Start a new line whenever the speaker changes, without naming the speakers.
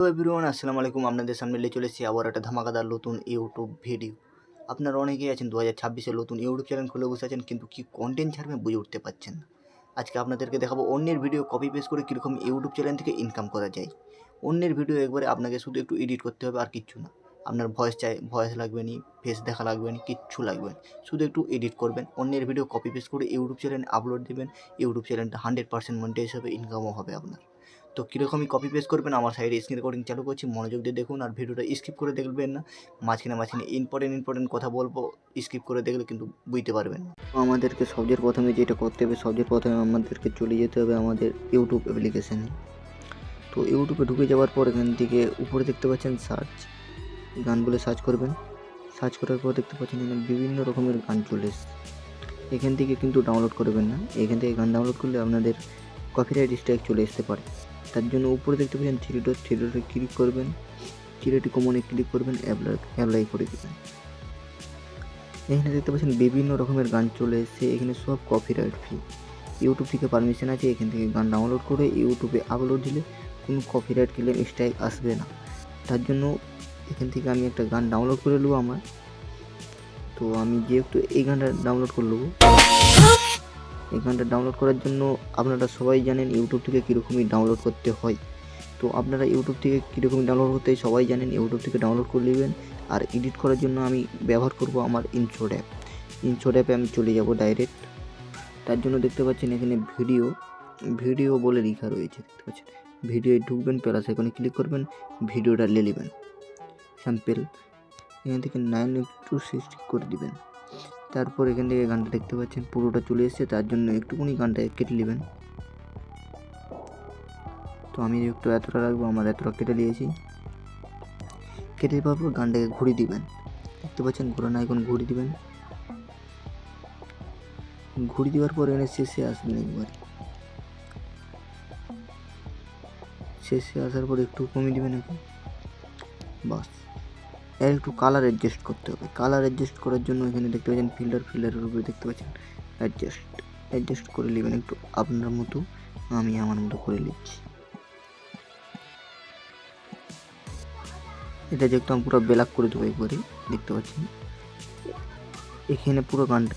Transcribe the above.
Hello everyone, আসসালামু আলাইকুম। আপনাদের সামনে নিয়ে চলে এসেছি আবার একটা ধামাকাদার নতুন ইউটিউব ভিডিও। আপনারা অনেকেই আছেন 2026-এ নতুন ইউটিউব চ্যানেল খুলে বসে আছেন, কিন্তু কী কন্টেন্ট ছাড়বেন বুঝে উঠতে পারছেন না। আজকে আপনাদেরকে দেখাবো অন্যের ভিডিও কপি পেস্ট করে কীরকম ইউটিউব চ্যানেল থেকে ইনকাম করা যায়। অন্যের ভিডিও একবারে আপনাকে শুধু একটু এডিট করতে হবে, আর কিচ্ছু না। আপনার ভয়েস লাগবে না, ফেস দেখা লাগবে না, কিচ্ছু লাগবে না। শুধু একটু এডিট করবেন, অন্যের ভিডিও কপি পেস্ট করে ইউটিউব চ্যানেলে আপলোড দেবেন। ইউটিউব চ্যানেলটা 100% মনিটাইজ হবে, ইনকামও হবে আপনার। তো কীরকমই কপি পেস্ট করবেন, আমার সাইডে স্ক্রিন রেকর্ডিং চালু করছি, মনোযোগ দিয়ে দেখুন আর ভিডিওটা স্কিপ করে দেখবেন না। মাঝখানে ইম্পর্টেন্ট কথা বলবো, স্কিপ করে দেখলে কিন্তু বুঝতে পারবেন না। তো আমাদেরকে সবচেয়ে প্রথমে যেটা করতে হবে, আমাদেরকে চলে যেতে হবে আমাদের ইউটিউব অ্যাপ্লিকেশানে। তো ইউটিউবে ঢুকে যাওয়ার পর এখান থেকে উপরে দেখতে পাচ্ছেন সার্চ, গান বলে সার্চ করবেন। সার্চ করার পর দেখতে পাচ্ছেন এখানে বিভিন্ন রকমের গান চলে এসছে। এখান থেকে কিন্তু ডাউনলোড করবেন না, এখান থেকে গান ডাউনলোড করলে আপনাদের কপিরাইট স্ট্রাইক চলে আসতে পারে। তার জন্য উপরে দেখতে পাচ্ছেন থ্রি ডটে ক্লিক করবেন, ক্রিয়েটিভ কমনে ক্লিক করবেন, অ্যাপ্লাই করে দেবেন। এখানে দেখতে পাচ্ছেন বিভিন্ন রকমের গান চলে এসেছে, এখানে সব কপিরাইট ফ্রি। ইউটিউব থেকে পারমিশন আছে, এখান থেকে গান ডাউনলোড করে ইউটিউবে আপলোড দিলে কোনো কপিরাইট ক্লেম স্ট্রাইক আসবে না। তার জন্য এখান থেকে আমি একটা গান ডাউনলোড করে নেবো আমার। তো আমি যেহেতু এই গানটা ডাউনলোড করে নেবো, এই গানটা ডাউনলোড করার জন্য আপনারা সবাই জানেন ইউটিউব থেকে কীরকমই ডাউনলোড করতে হয়। তো আপনারা ইউটিউব থেকে কীরকম ডাউনলোড করতে সবাই জানেন, ইউটিউব থেকে ডাউনলোড করে নেবেন। আর এডিট করার জন্য আমি ব্যবহার করব আমার ইনশট অ্যাপে আমি চলে যাব ডাইরেক্ট। তার জন্য দেখতে পাচ্ছেন এখানে ভিডিও বলে লেখা রয়েছে, দেখতে পাচ্ছেন। ভিডিওয়ে ঢুকবেন, প্লাস এখানে ক্লিক করবেন, ভিডিওটা নিয়ে নেবেন স্যাম্পেল। এখান থেকে 9:60 করে দিবেন। তারপর এখান থেকে গানটা দেখতে পাচ্ছেন পুরোটা চলে এসেছে, তার জন্য একটুখানি গানটা কেটে নেবেন। তো আমি একটু এতটা রাখবো, আমার এতটা কেটে নিয়েছি। কেটে দেওয়ার পর গানটাকে ঘুরিয়ে দিবেন, দেখতে পাচ্ছেন ঘোরানো আইকন ঘুরিয়ে দিবেন। ঘুরিয়ে দেওয়ার পর এখানে শেষে আসবেন, একবার শেষে আসার পর একটু কমিয়ে দিবেন এখন, বাস। এর একটু কালার অ্যাডজাস্ট করতে হবে। কালার অ্যাডজাস্ট করার জন্য এখানে দেখতে পাচ্ছেন ফিল্টারের উপরে দেখতে পাচ্ছেন অ্যাডজাস্ট করে নেবেন একটু আপনার মতো, আমি আমার মতো করে নিচ্ছি। এটা যেহেতু আমি পুরো ব্ল্যাক করে দেবো একবারে, দেখতে পাচ্ছেন এখানে পুরো গানটা